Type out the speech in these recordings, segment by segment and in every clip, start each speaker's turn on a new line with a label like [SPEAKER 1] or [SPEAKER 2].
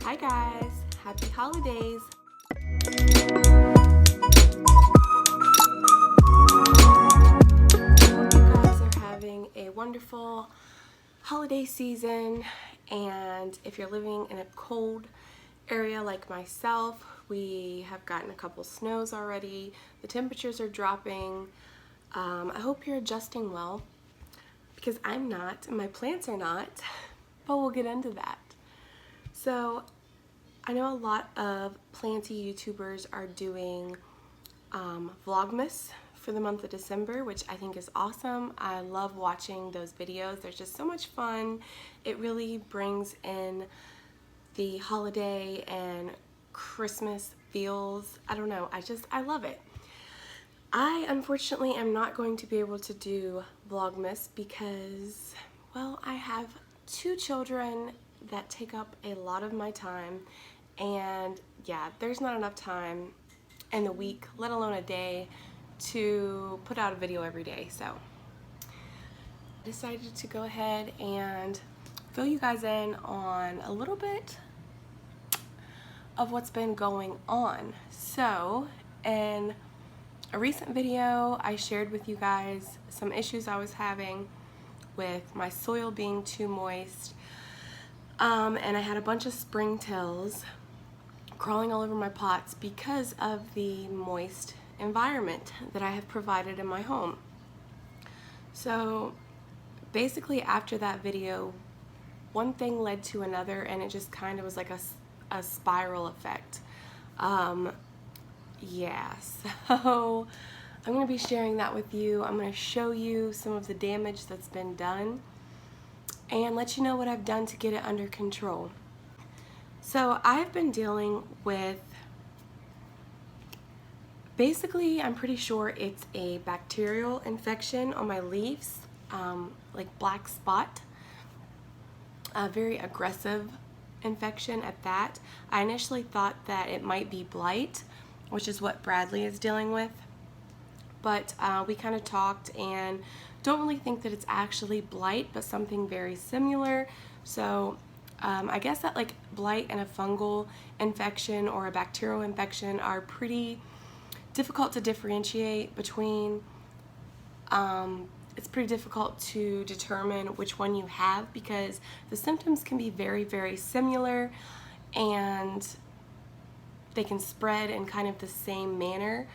[SPEAKER 1] Hi guys, happy holidays. I hope you guys are having a wonderful holiday season, and if you're living in a cold area like myself, we have gotten a couple snows already. The temperatures are dropping. I hope you're adjusting well, because I'm not and my plants are not, but we'll get into that. So I know a lot of planty YouTubers are doing Vlogmas for the month of December, which I think is awesome. I love watching those videos. They're just so much fun. It really brings in the holiday and Christmas feels. I don't know, I love it. I unfortunately am not going to be able to do Vlogmas because, well, I have two children that take up a lot of my time, and yeah, there's not enough time in the week, let alone a day, to put out a video every day. So I decided to go ahead and fill you guys in on a little bit of what's been going on. So in a recent video, I shared with you guys some issues I was having with my soil being too moist, and I had a bunch of springtails crawling all over my pots because of the moist environment that I have provided in my home. So basically after that video, one thing led to another, and it just kind of was like a spiral effect. Yeah, so I'm going to be sharing that with you. I'm going to show you some of the damage that's been done and let you know what I've done to get it under control. So I've been dealing with, basically I'm pretty sure it's a bacterial infection on my leaves, like black spot, a very aggressive infection at that. I initially thought that it might be blight, which is what Bradley is dealing with, but we kind of talked and don't really think that it's actually blight, but something very similar. So I guess that like blight and a fungal infection or a bacterial infection are pretty difficult to differentiate between. It's pretty difficult to determine which one you have because the symptoms can be very, very similar, and they can spread in kind of the same manner,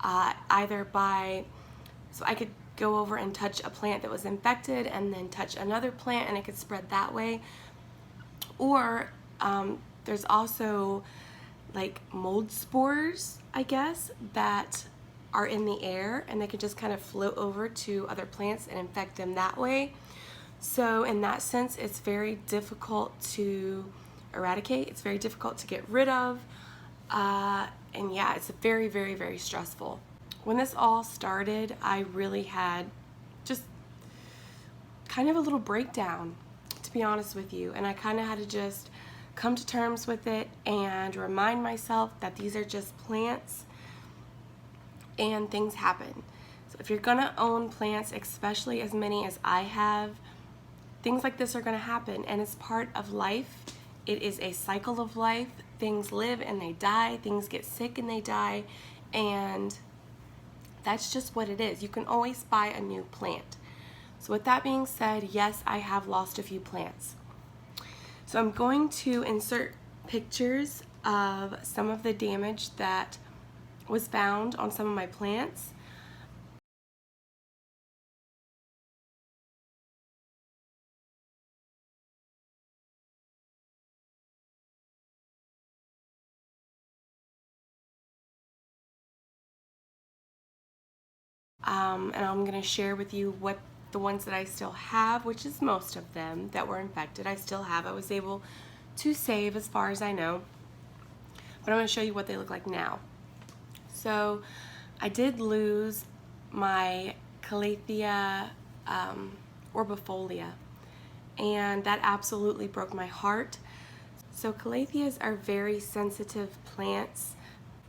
[SPEAKER 1] either by, so I could go over and touch a plant that was infected and then touch another plant and it could spread that way, or there's also like mold spores, I guess, that are in the air and they can just kind of float over to other plants and infect them that way. So in that sense, it's very difficult to eradicate. It's very difficult to get rid of. And yeah, it's very, very, very stressful. When this all started, I really had just kind of a little breakdown, to be honest with you. And I kind of had to just come to terms with it and remind myself that these are just plants and things happen. So if you're gonna own plants, especially as many as I have, things like this are gonna happen, and it's part of life. It is a cycle of life. Things live and they die, things get sick and they die, and that's just what it is. You can always buy a new plant. So with that being said, yes, I have lost a few plants. So I'm going to insert pictures of some of the damage that was found on some of my plants. And I'm going to share with you what the ones that I still have, which is most of them that were infected, I still have. I was able to save as far as I know, but I'm going to show you what they look like now. So I did lose my Calathea orbifolia, and that absolutely broke my heart. So Calatheas are very sensitive plants.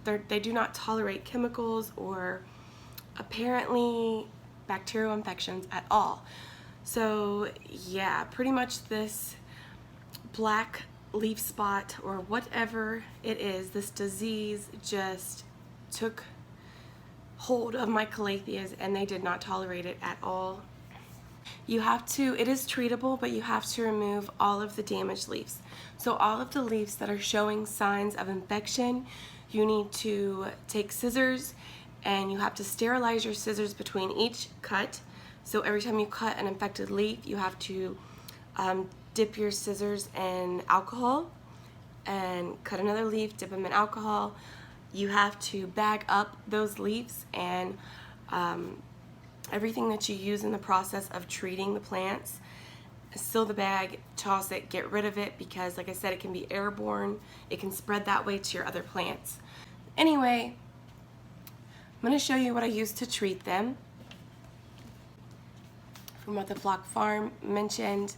[SPEAKER 1] They do not tolerate chemicals or apparently bacterial infections at all. So yeah, pretty much this black leaf spot or whatever it is, this disease just took hold of my calatheas and they did not tolerate it at all. You have to, it is treatable, but you have to remove all of the damaged leaves. So all of the leaves that are showing signs of infection, you need to take scissors and you have to sterilize your scissors between each cut. So every time you cut an infected leaf, you have to dip your scissors in alcohol and cut another leaf, dip them in alcohol. You have to bag up those leaves and everything that you use in the process of treating the plants. Seal the bag, toss it, get rid of it, because like I said, it can be airborne. It can spread that way to your other plants. Anyway, I'm going to show you what I use to treat them. From what the Flock Farm mentioned,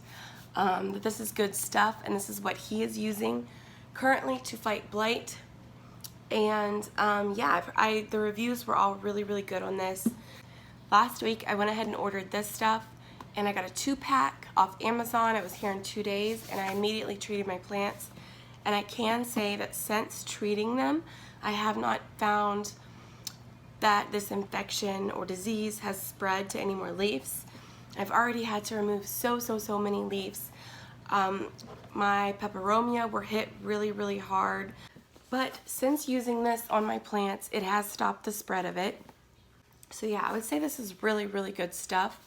[SPEAKER 1] that this is good stuff, and this is what he is using currently to fight blight. And yeah, the reviews were all really, really good on this. Last week, I went ahead and ordered this stuff, and I got a 2-pack off Amazon. It was here in 2 days, and I immediately treated my plants. And I can say that since treating them, I have not found that this infection or disease has spread to any more leaves. I've already had to remove so many leaves. My peperomia were hit really, really hard. But since using this on my plants, it has stopped the spread of it. So yeah, I would say this is really, really good stuff.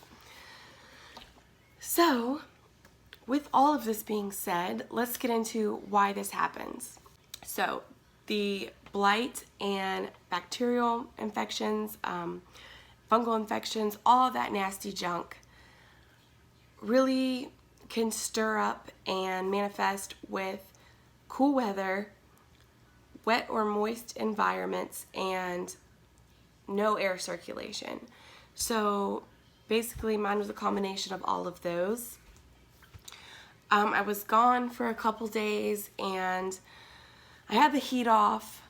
[SPEAKER 1] So, with all of this being said, let's get into why this happens. So, the blight and bacterial infections, fungal infections, all of that nasty junk really can stir up and manifest with cool weather, wet or moist environments, and no air circulation. So basically mine was a combination of all of those. I was gone for a couple days and I had the heat off.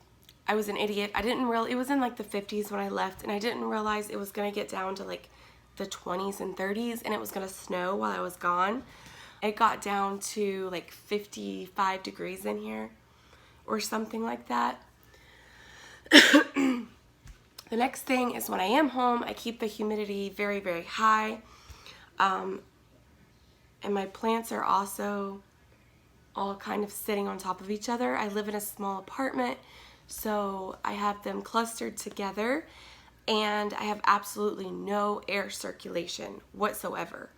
[SPEAKER 1] I was an idiot. I didn't realize, it was in like the 50s when I left, and I didn't realize it was gonna get down to like the 20s and 30s and it was gonna snow while I was gone. It got down to like 55 degrees in here or something like that. The next thing is when I am home, I keep the humidity very, very high. And my plants are also all kind of sitting on top of each other. I live in a small apartment, so I have them clustered together, and I have absolutely no air circulation whatsoever.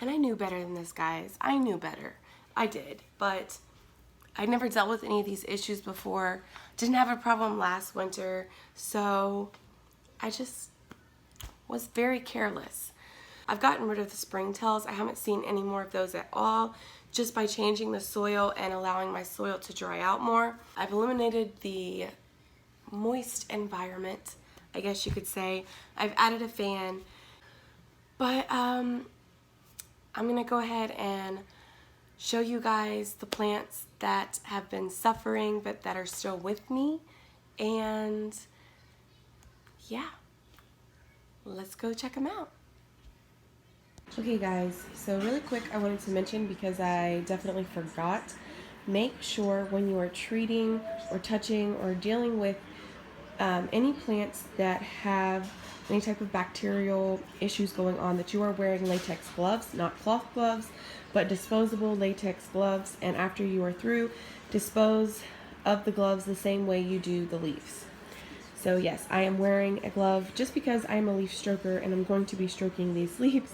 [SPEAKER 1] And I knew better than this, guys. I knew better. I did, but I'd never dealt with any of these issues before. Didn't have a problem last winter, so I just was very careless. I've gotten rid of the springtails. I haven't seen any more of those at all, just by changing the soil and allowing my soil to dry out more. I've eliminated the moist environment, I guess you could say. I've added a fan, but I'm gonna go ahead and show you guys the plants that have been suffering but that are still with me, and yeah, let's go check them out. Okay guys, so really quick I wanted to mention, because I definitely forgot, make sure when you are treating or touching or dealing with any plants that have any type of bacterial issues going on, that you are wearing latex gloves, not cloth gloves, but disposable latex gloves, and after you are through, dispose of the gloves the same way you do the leaves. So yes, I am wearing a glove just because I am a leaf stroker and I'm going to be stroking these leaves,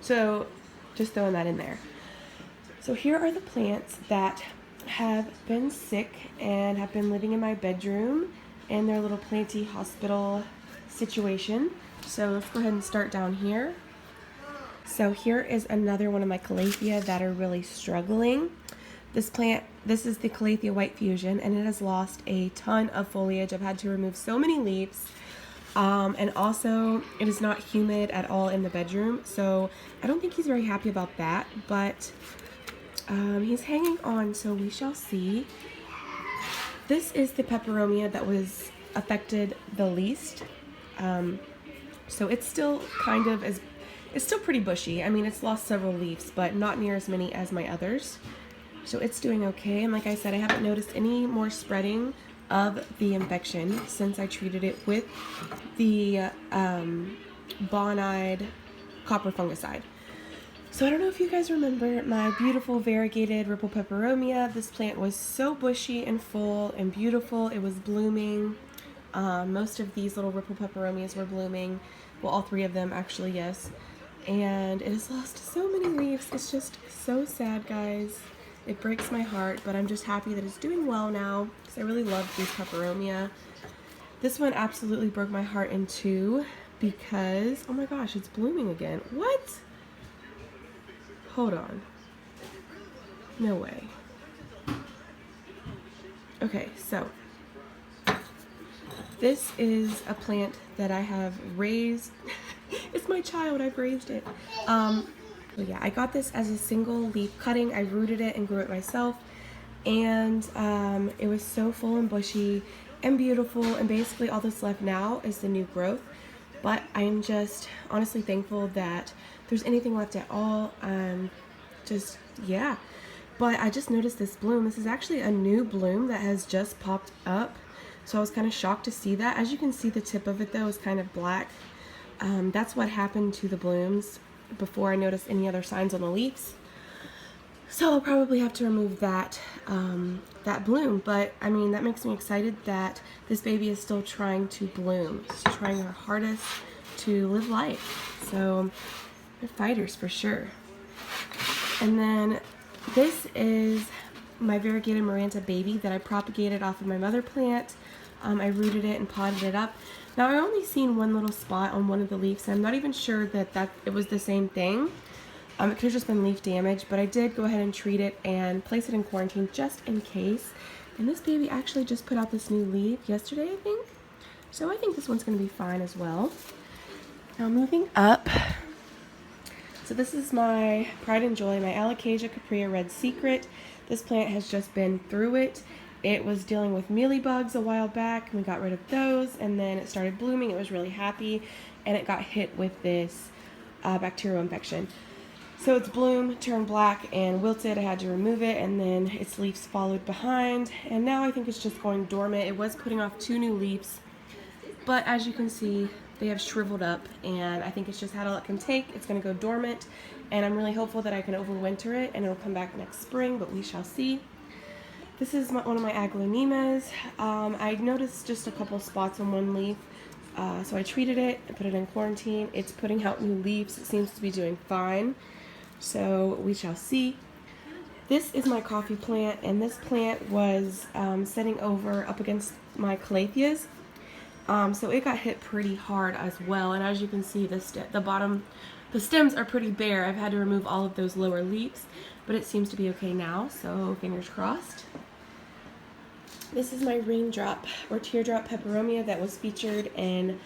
[SPEAKER 1] so just throwing that in there. So here are the plants that have been sick and have been living in my bedroom in their little planty hospital situation. So let's go ahead and start down here. So here is another one of my calathea that are really struggling. This plant, this is the Calathea White Fusion, and it has lost a ton of foliage. I've had to remove so many leaves. And also it is not humid at all in the bedroom, so I don't think he's very happy about that, but he's hanging on, so we shall see. This is the peperomia that was affected the least. So it's still kind of it's still pretty bushy. I mean, it's lost several leaves, but not near as many as my others. So it's doing okay, and like I said, I haven't noticed any more spreading of the infection since I treated it with the Bonide copper fungicide. So I don't know if you guys remember my beautiful variegated ripple peperomia. This plant was so bushy and full and beautiful. It was blooming. Most of these little ripple peperomias were blooming. Well, all three of them actually, yes. And it has lost so many leaves. It's just so sad, guys. It breaks my heart, but I'm just happy that it's doing well now because I really love these peperomia. This one absolutely broke my heart in two because, oh my gosh, it's blooming again. What? Hold on. No way. Okay, so this is a plant that I have raised. It's my child, I've raised it. So yeah, I got this as a single leaf cutting. I rooted it and grew it myself. And it was so full and bushy and beautiful. And basically all that's left now is the new growth. But I'm just honestly thankful that there's anything left at all. Just, yeah. But I just noticed this bloom. This is actually a new bloom that has just popped up. So I was kind of shocked to see that. As you can see, the tip of it though is kind of black. That's what happened to the blooms before I noticed any other signs on the leaves. So I'll probably have to remove that that bloom, but I mean that makes me excited that this baby is still trying to bloom. She's trying her hardest to live life. So they're fighters for sure. And then this is my variegated Maranta baby that I propagated off of my mother plant. I rooted it and potted it up. Now I only seen one little spot on one of the leaves, and I'm not even sure that it was the same thing. It could have just been leaf damage, but I did go ahead and treat it and place it in quarantine just in case. And this baby actually just put out this new leaf yesterday, I think. So I think this one's going to be fine as well. Now moving up. So this is my pride and joy, my Alocasia caprea red secret. This plant has just been through it. It was dealing with mealybugs a while back, and we got rid of those, and then it started blooming. It was really happy, and it got hit with this bacterial infection. So its bloom turned black and wilted. I had to remove it, and then its leaves followed behind, and now I think it's just going dormant. It was putting off 2 new leaves, but as you can see, they have shriveled up, and I think it's just had all it can take. It's going to go dormant, and I'm really hopeful that I can overwinter it, and it'll come back next spring, but we shall see. This is one of my aglaonemas. I noticed just a couple spots on one leaf, so I treated it and put it in quarantine. It's putting out new leaves. It seems to be doing fine, so we shall see. This is my coffee plant, and this plant was setting over up against my calatheas. So it got hit pretty hard as well, and as you can see, the stems are pretty bare. I've had to remove all of those lower leaves, but it seems to be okay now, so fingers crossed. This is my raindrop or teardrop peperomia that was featured in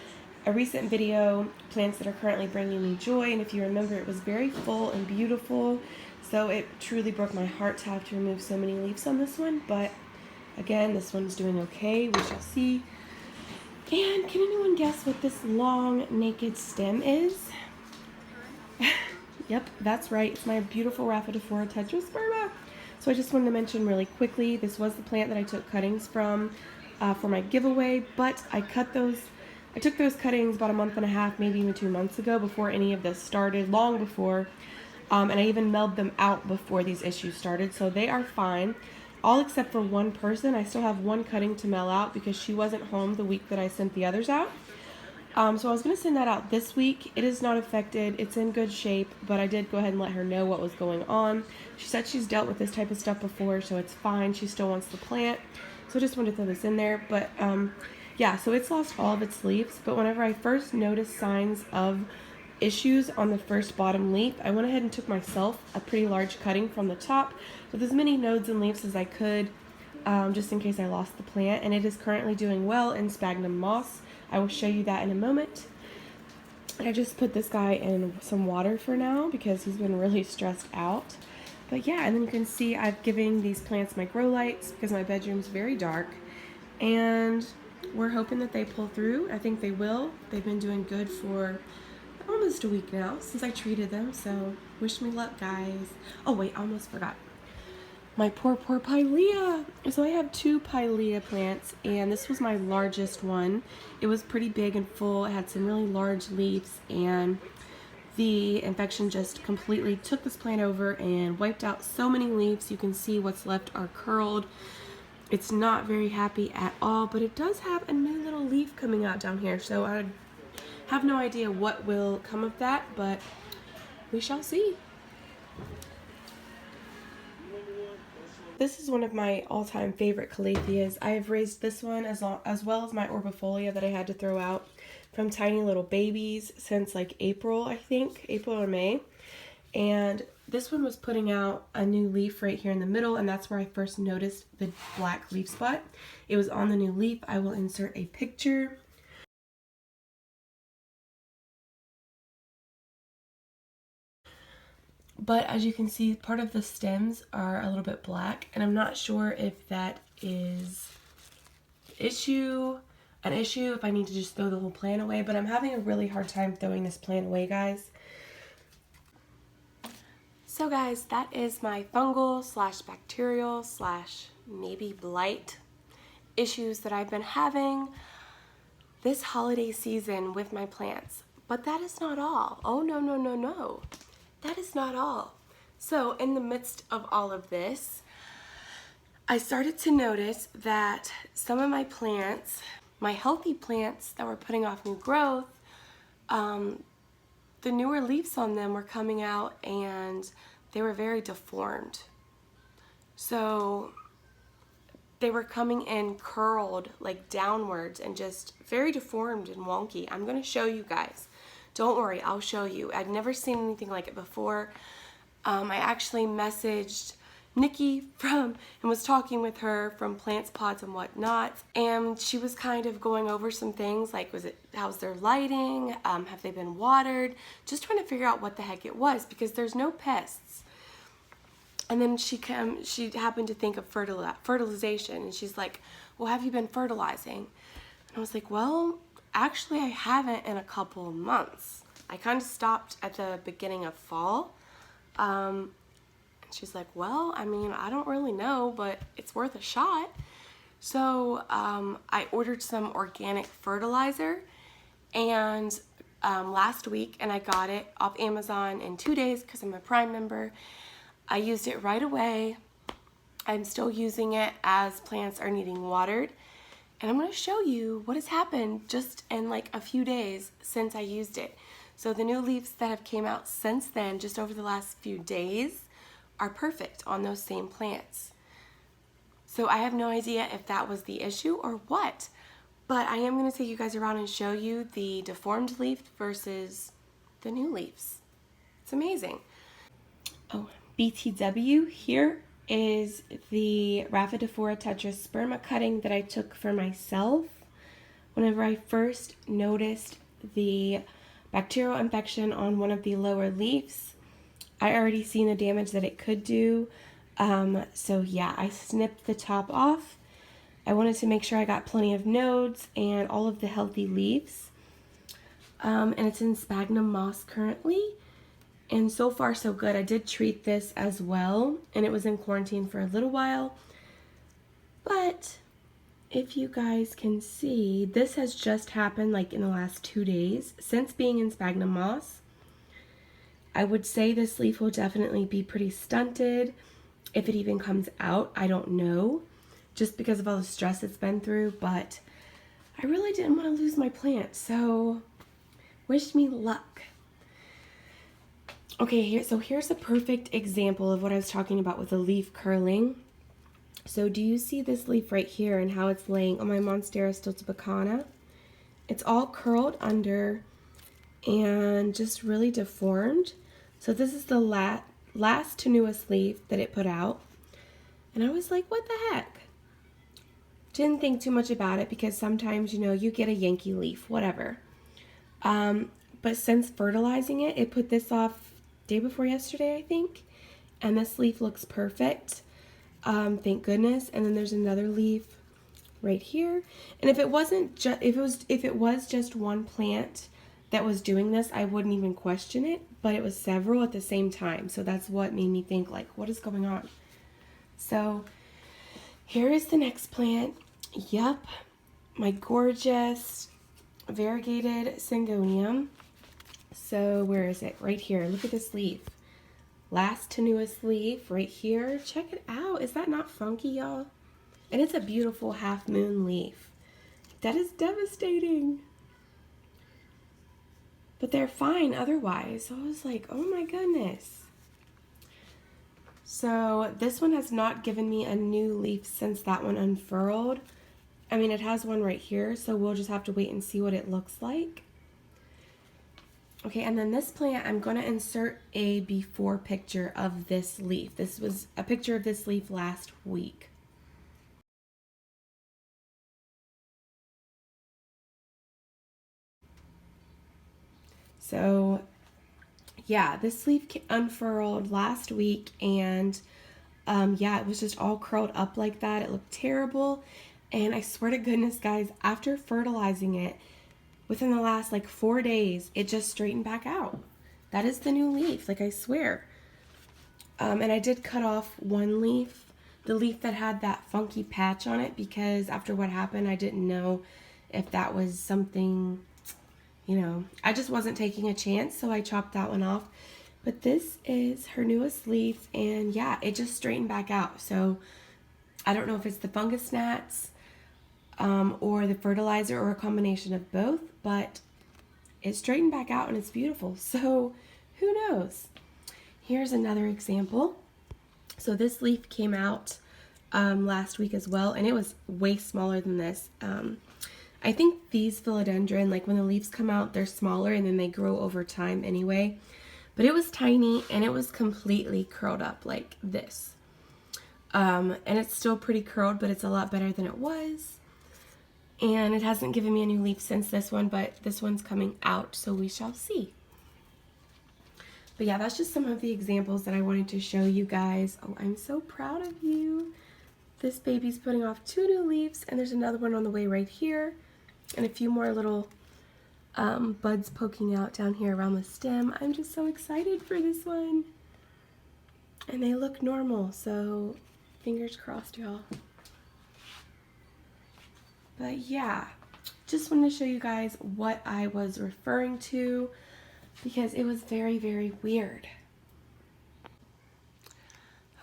[SPEAKER 1] a recent video, plants that are currently bringing me joy, and if you remember, it was very full and beautiful, so it truly broke my heart to have to remove so many leaves on this one, but again, this one's doing okay. We shall see. And can anyone guess what this long naked stem is? Yep, that's right. It's my beautiful Rhaphidophora tetrasperma. So I just wanted to mention really quickly, this was the plant that I took cuttings from for my giveaway, but I took those cuttings about a month and a half, maybe even 2 months ago, before any of this started, long before, and I even mailed them out before these issues started, so they are fine. All except for one person. I still have one cutting to mail out because she wasn't home the week that I sent the others out. So I was going to send that out this week. It is not affected. It's in good shape, but I did go ahead and let her know what was going on. She said she's dealt with this type of stuff before, so it's fine. She still wants the plant. So I just wanted to throw this in there. But yeah, so it's lost all of its leaves. But whenever I first noticed signs of issues on the first bottom leaf, I went ahead and took myself a pretty large cutting from the top with as many nodes and leaves as I could, just in case I lost the plant, and it is currently doing well in sphagnum moss. I will show you that in a moment. I just put this guy in some water for now because he's been really stressed out. But yeah, and then you can see I've given these plants my grow lights because my bedroom's very dark, and we're hoping that they pull through. I think they will. They've been doing good for almost a week now since I treated them, so wish me luck, guys. Oh wait, I almost forgot. My poor pilea. So I have 2 pilea plants, and this was my largest one. It was pretty big and full. It had some really large leaves, and the infection just completely took this plant over and wiped out so many leaves. You can see what's left are curled. It's not very happy at all, but it does have a new little leaf coming out down here. So I have no idea what will come of that, but we shall see. This is one of my all-time favorite calatheas. I have raised this one as well as my orbifolia that I had to throw out from tiny little babies since like April, I think, April or May. And this one was putting out a new leaf right here in the middle, and that's where I first noticed the black leaf spot. It was on the new leaf. I will insert a picture. But as you can see, part of the stems are a little bit black, and I'm not sure if that is an issue, if I need to just throw the whole plant away, but I'm having a really hard time throwing this plant away, guys. So guys, that is my fungal / bacterial / maybe blight issues that I've been having this holiday season with my plants. But that is not all. Oh, no. That is not all. So in the midst of all of this, I started to notice that some of my plants, my healthy plants that were putting off new growth, the newer leaves on them were coming out and they were very deformed. So they were coming in curled, like downwards, and just very deformed and wonky. I'm going to show you guys. Don't worry, I'll show you. I'd never seen anything like it before. I actually messaged Nikki and was talking with her from Plants, Pods, and Whatnot, and she was kind of going over some things like, how's their lighting? Have they been watered? Just trying to figure out what the heck it was, because there's no pests. And then she happened to think of fertilization, and she's like, well, have you been fertilizing? And I was like, well, actually, I haven't in a couple of months. I kind of stopped at the beginning of fall. And she's like, well, I mean, I don't really know, but it's worth a shot. So I ordered some organic fertilizer and last week, and I got it off Amazon in 2 days because I'm a Prime member. I used it right away. I'm still using it as plants are needing watered. And I'm going to show you what has happened just in like a few days since I used it. So the new leaves that have came out since then, just over the last few days, are perfect on those same plants. So I have no idea if that was the issue or what, but I am going to take you guys around and show you the deformed leaf versus the new leaves. It's amazing. Oh, BTW, here is the Rhaphidophora tetrasperma cutting that I took for myself whenever I first noticed the bacterial infection on one of the lower leaves. I already seen the damage that it could do, so yeah, I snipped the top off. I wanted to make sure I got plenty of nodes and all of the healthy leaves, and it's in sphagnum moss currently. And so far so good. I did treat this as well, and it was in quarantine for a little while. But if you guys can see, this has just happened like in the last 2 days since being in sphagnum moss. I would say this leaf will definitely be pretty stunted. If it even comes out, I don't know, just because of all the stress it's been through, but I really didn't want to lose my plant, so wish me luck. Okay, here's a perfect example of what I was talking about with the leaf curling. So do you see this leaf right here and how it's laying on my Monstera stultibacana? It's all curled under and just really deformed. So this is the last to newest leaf that it put out. And I was like, what the heck? Didn't think too much about it because sometimes, you know, you get a Yankee leaf, whatever. But since fertilizing it, it put this off day before yesterday, I think, and this leaf looks perfect, thank goodness. And then there's another leaf right here, and if it was just one plant that was doing this, I wouldn't even question it, but it was several at the same time, so that's what made me think, like, what is going on? So here is the next plant. Yep, my gorgeous variegated syngonium. So where is it? Right here. Look at this leaf. Last to newest leaf right here. Check it out. Is that not funky, y'all? And it's a beautiful half moon leaf. That is devastating. But they're fine otherwise. So I was like, oh my goodness. So this one has not given me a new leaf since that one unfurled. I mean, it has one right here, so we'll just have to wait and see what it looks like. Okay, and then this plant, I'm going to insert a before picture of this leaf. This was a picture of this leaf last week. So yeah, this leaf unfurled last week, and yeah, it was just all curled up like that. It looked terrible, and I swear to goodness, guys, after fertilizing it, within the last like 4 days, it just straightened back out. That is the new leaf, like I swear. And I did cut off one leaf, the leaf that had that funky patch on it, because after what happened, I didn't know if that was something, you know, I just wasn't taking a chance, so I chopped that one off. But this is her newest leaf, and yeah, it just straightened back out. So I don't know if it's the fungus gnats or the fertilizer or a combination of both, but it straightened back out and it's beautiful. So who knows? Here's another example. So this leaf came out last week as well, and it was way smaller than this. I think these philodendron, like when the leaves come out, they're smaller and then they grow over time anyway. But it was tiny and it was completely curled up like this. And it's still pretty curled, but it's a lot better than it was. And it hasn't given me a new leaf since this one, but this one's coming out, so we shall see. But yeah, that's just some of the examples that I wanted to show you guys. Oh, I'm so proud of you. This baby's putting off 2 new leaves, and there's another one on the way right here, and a few more little buds poking out down here around the stem. I'm just so excited for this one. And they look normal, so fingers crossed, y'all. But yeah, just wanted to show you guys what I was referring to, because it was very, very weird.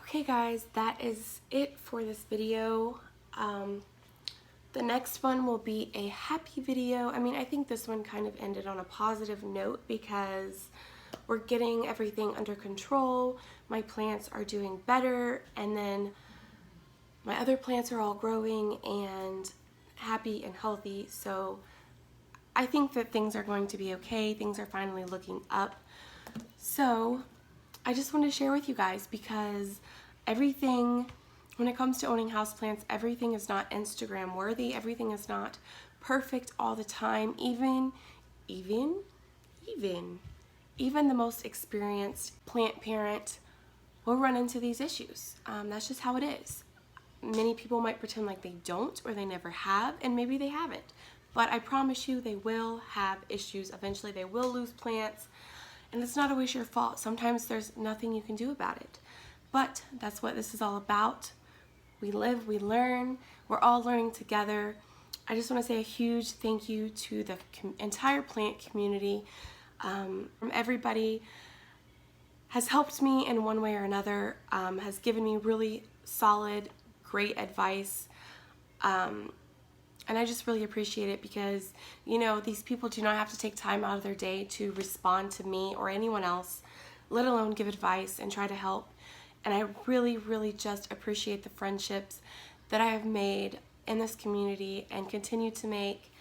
[SPEAKER 1] Okay guys, that is it for this video. The next one will be a happy video. I mean, I think this one kind of ended on a positive note because we're getting everything under control. My plants are doing better, and then my other plants are all growing and happy and healthy. So I think that things are going to be okay. Things are finally looking up. So I just wanted to share with you guys, because everything, when it comes to owning houseplants, everything is not Instagram worthy. Everything is not perfect all the time. Even the most experienced plant parent will run into these issues. That's just how it is. Many people might pretend like they don't, or they never have, and maybe they haven't. But I promise you, they will have issues. Eventually they will lose plants, and it's not always your fault. Sometimes there's nothing you can do about it. But that's what this is all about. We live, we learn, we're all learning together. I just want to say a huge thank you to the entire plant community. From everybody has helped me in one way or another, has given me really solid, great advice. And I just really appreciate it, because, you know, these people do not have to take time out of their day to respond to me or anyone else, let alone give advice and try to help. And I really, really just appreciate the friendships that I have made in this community and continue to make.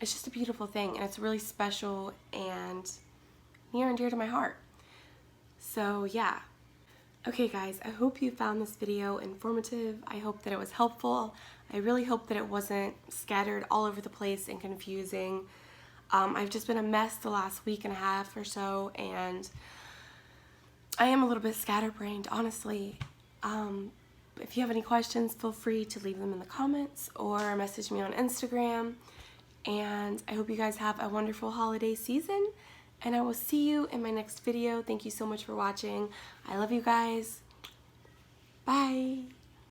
[SPEAKER 1] It's just a beautiful thing, and it's really special and near and dear to my heart. So yeah. Okay guys, I hope you found this video informative. I hope that it was helpful. I really hope that it wasn't scattered all over the place and confusing. I've just been a mess the last week and a half or so, and I am a little bit scatterbrained, honestly. If you have any questions, feel free to leave them in the comments or message me on Instagram. And I hope you guys have a wonderful holiday season, and I will see you in my next video. Thank you so much for watching. I love you guys. Bye.